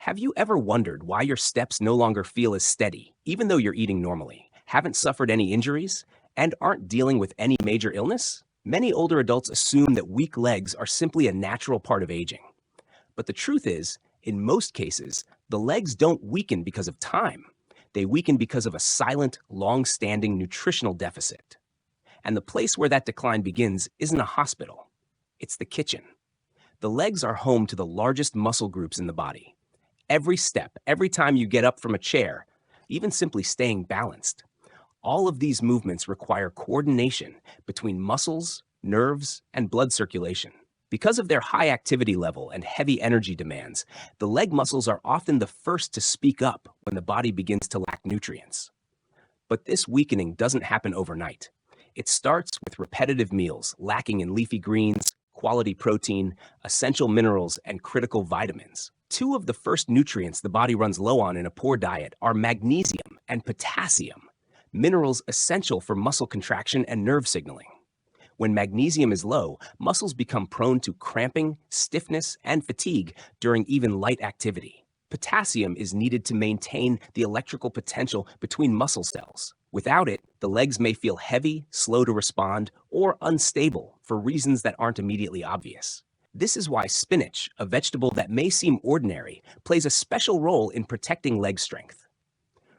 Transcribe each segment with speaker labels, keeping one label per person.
Speaker 1: Have you ever wondered why your steps no longer feel as steady, even though you're eating normally, haven't suffered any injuries, and aren't dealing with any major illness? Many older adults assume that weak legs are simply a natural part of aging. But the truth is, in most cases, the legs don't weaken because of time. They weaken because of a silent, long-standing nutritional deficit. And the place where that decline begins isn't a hospital. It's the kitchen. The legs are home to the largest muscle groups in the body. Every step, every time you get up from a chair, even simply staying balanced, all of these movements require coordination between muscles, nerves, and blood circulation. Because of their high activity level and heavy energy demands, the leg muscles are often the first to speak up when the body begins to lack nutrients. But this weakening doesn't happen overnight. It starts with repetitive meals lacking in leafy greens, quality protein, essential minerals, and critical vitamins. Two of the first nutrients the body runs low on in a poor diet are magnesium and potassium, minerals essential for muscle contraction and nerve signaling. When magnesium is low, muscles become prone to cramping, stiffness, and fatigue during even light activity. Potassium is needed to maintain the electrical potential between muscle cells. Without it, the legs may feel heavy, slow to respond, or unstable for reasons that aren't immediately obvious. This is why spinach, a vegetable that may seem ordinary, plays a special role in protecting leg strength.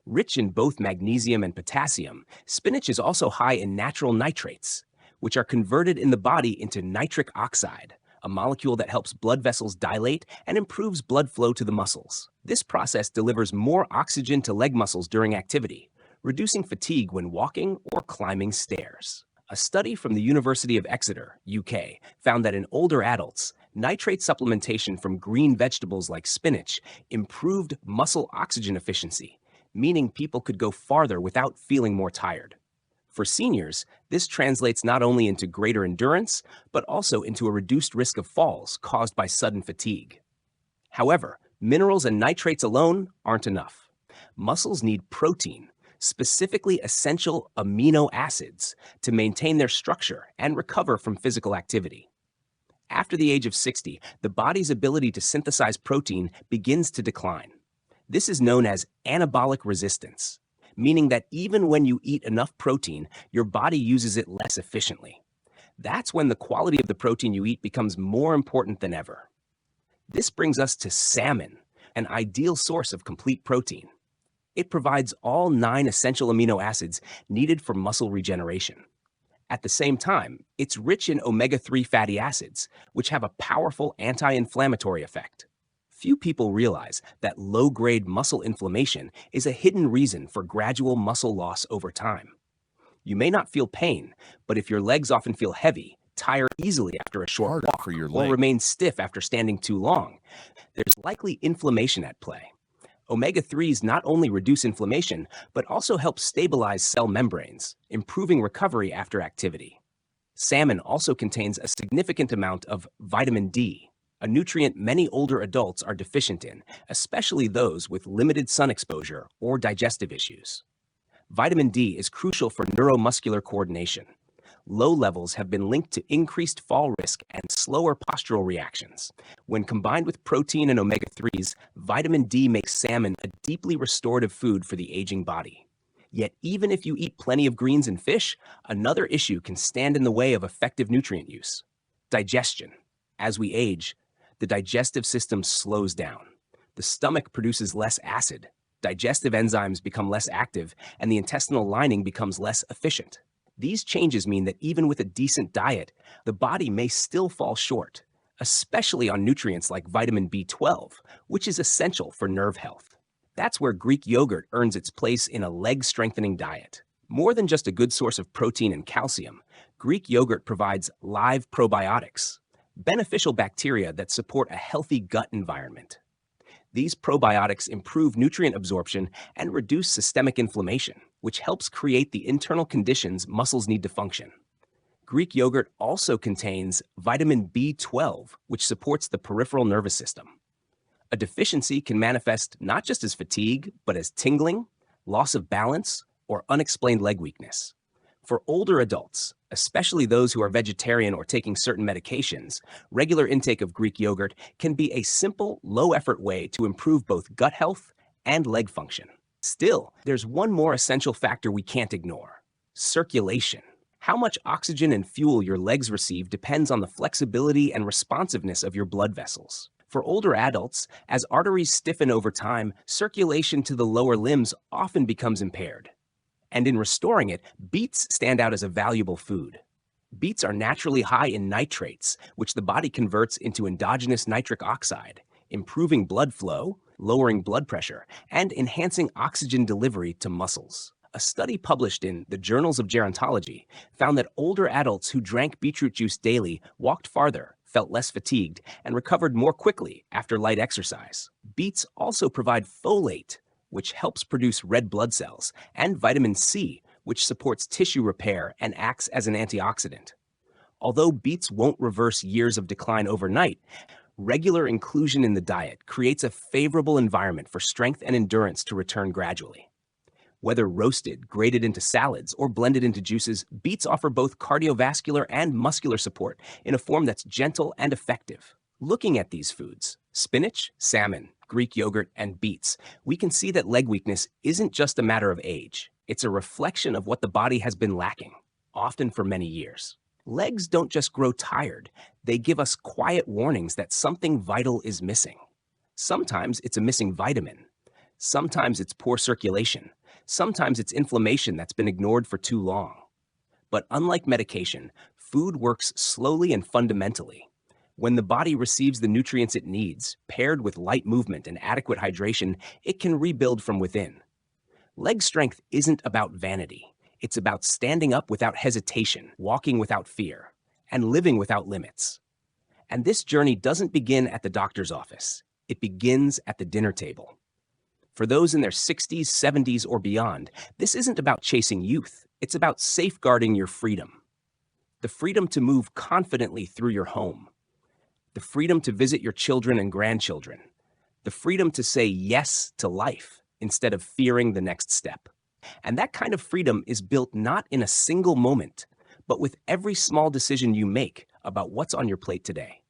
Speaker 1: Rich in both magnesium and potassium, spinach is also high in natural nitrates, which are converted in the body into nitric oxide, a molecule that helps blood vessels dilate and improves blood flow to the muscles. This process delivers more oxygen to leg muscles during activity, reducing fatigue when walking or climbing stairs. A study from the University of Exeter, UK, found that in older adults, nitrate supplementation from green vegetables like spinach improved muscle oxygen efficiency, meaning people could go farther without feeling more tired. For seniors, this translates not only into greater endurance, but also into a reduced risk of falls caused by sudden fatigue. However, minerals and nitrates alone aren't enough. Muscles need protein, specifically essential amino acids, to maintain their structure and recover from physical activity. After the age of 60, the body's ability to synthesize protein begins to decline. This is known as anabolic resistance, meaning that even when you eat enough protein, your body uses it less efficiently. That's when the quality of the protein you eat becomes more important than ever. This brings us to salmon, an ideal source of complete protein. It provides all 9 essential amino acids needed for muscle regeneration. At the same time, it's rich in omega-3 fatty acids, which have a powerful anti-inflammatory effect. Few people realize that low-grade muscle inflammation is a hidden reason for gradual muscle loss over time. You may not feel pain, but if your legs often feel heavy, tire easily after a short walk, or remain stiff after standing too long, there's likely inflammation at play. Omega-3s not only reduce inflammation, but also help stabilize cell membranes, improving recovery after activity. Salmon also contains a significant amount of vitamin D, a nutrient many older adults are deficient in, especially those with limited sun exposure or digestive issues. Vitamin D is crucial for neuromuscular coordination. Low levels have been linked to increased fall risk and slower postural reactions. When combined with protein and omega-3s, vitamin D makes salmon a deeply restorative food for the aging body. Yet even if you eat plenty of greens and fish, another issue can stand in the way of effective nutrient use: digestion. As we age, the digestive system slows down. The stomach produces less acid, digestive enzymes become less active, and the intestinal lining becomes less efficient. These changes mean that even with a decent diet, the body may still fall short, especially on nutrients like vitamin B12, which is essential for nerve health. That's where Greek yogurt earns its place in a leg-strengthening diet. More than just a good source of protein and calcium, Greek yogurt provides live probiotics, beneficial bacteria that support a healthy gut environment. These probiotics improve nutrient absorption and reduce systemic inflammation, which helps create the internal conditions muscles need to function. Greek yogurt also contains vitamin B12, which supports the peripheral nervous system. A deficiency can manifest not just as fatigue, but as tingling, loss of balance, or unexplained leg weakness. For older adults, especially those who are vegetarian or taking certain medications, regular intake of Greek yogurt can be a simple, low-effort way to improve both gut health and leg function. Still, there's one more essential factor we can't ignore: circulation. How much oxygen and fuel your legs receive depends on the flexibility and responsiveness of your blood vessels. For older adults, as arteries stiffen over time, circulation to the lower limbs often becomes impaired. And in restoring it, beets stand out as a valuable food. Beets are naturally high in nitrates, which the body converts into endogenous nitric oxide, improving blood flow, lowering blood pressure, and enhancing oxygen delivery to muscles. A study published in the Journals of Gerontology found that older adults who drank beetroot juice daily walked farther, felt less fatigued, and recovered more quickly after light exercise. Beets also provide folate, which helps produce red blood cells, and vitamin C, which supports tissue repair and acts as an antioxidant. Although beets won't reverse years of decline overnight, regular inclusion in the diet creates a favorable environment for strength and endurance to return gradually. Whether roasted, grated into salads, or blended into juices, beets offer both cardiovascular and muscular support in a form that's gentle and effective. Looking at these foods, spinach, salmon, Greek yogurt, and beets, we can see that leg weakness isn't just a matter of age. It's a reflection of what the body has been lacking, often for many years. Legs don't just grow tired, they give us quiet warnings that something vital is missing. Sometimes it's a missing vitamin. Sometimes it's poor circulation. Sometimes it's inflammation that's been ignored for too long. But unlike medication, food works slowly and fundamentally. When the body receives the nutrients it needs, paired with light movement and adequate hydration, it can rebuild from within. Leg strength isn't about vanity. It's about standing up without hesitation, walking without fear, and living without limits. And this journey doesn't begin at the doctor's office. It begins at the dinner table. For those in their 60s, 70s, or beyond, this isn't about chasing youth. It's about safeguarding your freedom. The freedom to move confidently through your home. The freedom to visit your children and grandchildren. The freedom to say yes to life instead of fearing the next step. And that kind of freedom is built not in a single moment, but with every small decision you make about what's on your plate today.